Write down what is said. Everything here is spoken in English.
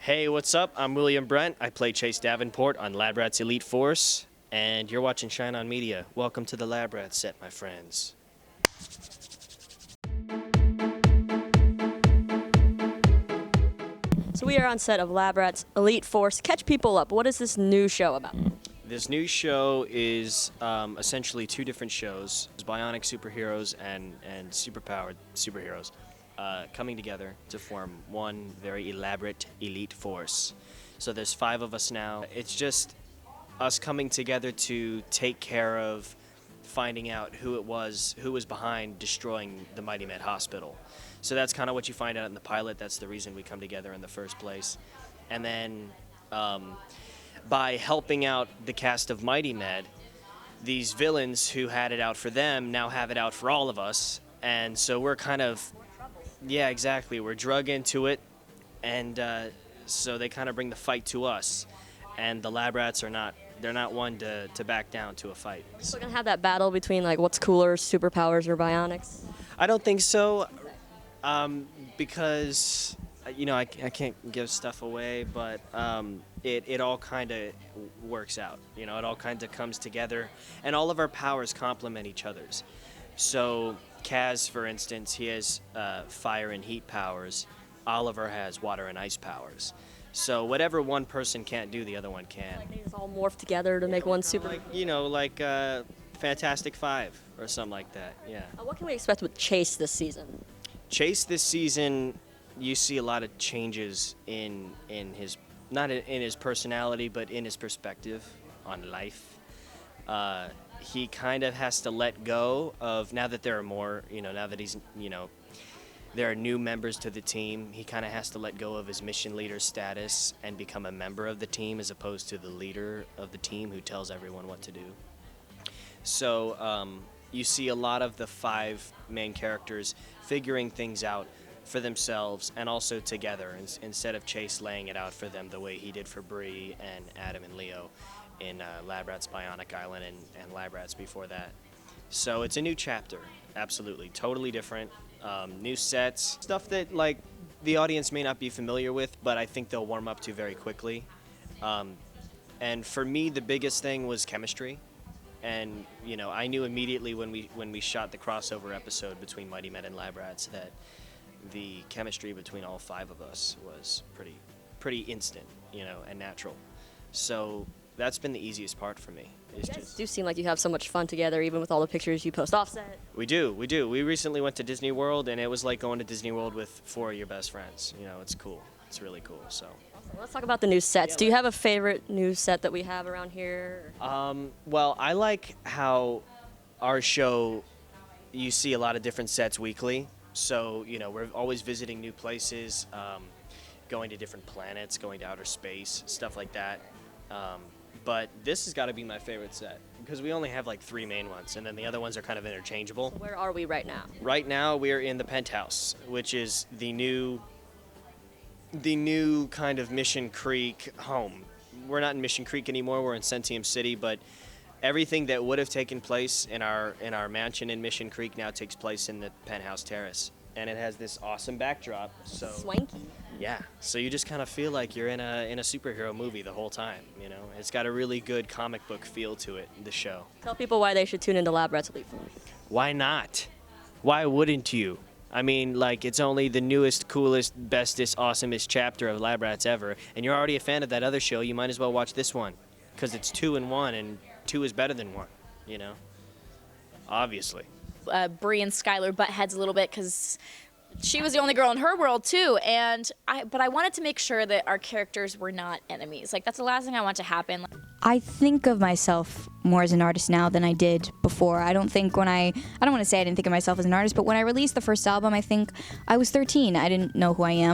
Hey, what's up? I'm William Brent. I play Chase Davenport on Lab Rats Elite Force, and you're watching Shine On Media. Welcome to the Lab Rat set, my friends. So we are on set of Lab Rats Elite Force. Catch people up. What is this new show about? This new show is essentially two different shows, bionic superheroes and superpowered superheroes, coming together to form one very elaborate elite force. So there's 5 of us now. It's just us coming together to take care of finding out who was behind destroying the Mighty Med Hospital. So that's kind of what you find out in the pilot. That's the reason we come together in the first place. And then by helping out the cast of Mighty Med, these villains who had it out for them now have it out for all of us. And so we're kind of, yeah, exactly. We're drug into it. And so they kind of bring the fight to us. And the Lab Rats they're not one to back down to a fight. So we're going to have that battle between, like, what's cooler, superpowers or bionics? I don't think so, because, you know, I can't give stuff away, but it all kind of works out. You know, it all kind of comes together, and all of our powers complement each other's. So Kaz, for instance, he has fire and heat powers. Oliver has water and ice powers. So whatever one person can't do, the other one can. Like they just all morph together to make one super. Like Fantastic Five or something like that. Yeah. What can we expect with Chase this season? Chase this season, you see a lot of changes in his, not in his personality, but in his perspective on life. He kind of has to let go of, now that there are more, now that he's, there are new members to the team, he kind of has to let go of his mission leader status and become a member of the team as opposed to the leader of the team who tells everyone what to do. So you see a lot of the 5 main characters figuring things out for themselves and also together, instead of Chase laying it out for them the way he did for Bree and Adam and Leo in Lab Rats Bionic Island and Lab Rats before that. So it's a new chapter, absolutely, totally different. New sets, stuff that like the audience may not be familiar with, but I think they'll warm up to very quickly. And for me, the biggest thing was chemistry. And I knew immediately when we shot the crossover episode between Mighty Med and Lab Rats that the chemistry between all 5 of us was pretty instant, and natural. So that's been the easiest part for me. You guys do seem like you have so much fun together, even with all the pictures you post offset. We do. We recently went to Disney World, and it was like going to Disney World with 4 of your best friends. It's cool. It's really cool. So. Awesome. Let's talk about the new sets. Do you have a favorite new set that we have around here? Well, I like how our show, you see a lot of different sets weekly. So, we're always visiting new places, going to different planets, going to outer space, stuff like that. But this has got to be my favorite set because we only have like 3 main ones, and then the other ones are kind of interchangeable. So where are we right now? Right now, we're in the penthouse, which is the new kind of Mission Creek home. We're not in Mission Creek anymore. We're in Centium City, but everything that would have taken place in our mansion in Mission Creek now takes place in the penthouse terrace, and it has this awesome backdrop. So swanky. Yeah, so you just kind of feel like you're in a superhero movie the whole time, It's got a really good comic book feel to it, the show. Tell people why they should tune into Lab Rats Elite Force. Why not? Why wouldn't you? I mean, like, it's only the newest, coolest, bestest, awesomest chapter of Lab Rats ever, and you're already a fan of that other show, you might as well watch this one, because it's 2 in 1, and 2 is better than 1, Obviously. Bree and Skylar butt heads a little bit because she was the only girl in her world too, but I wanted to make sure that our characters were not enemies. Like, that's the last thing I want to happen. I think of myself more as an artist now than I did before. I don't want to say I didn't think of myself as an artist, but when I released the first album, I think I was 13. I didn't know who I am.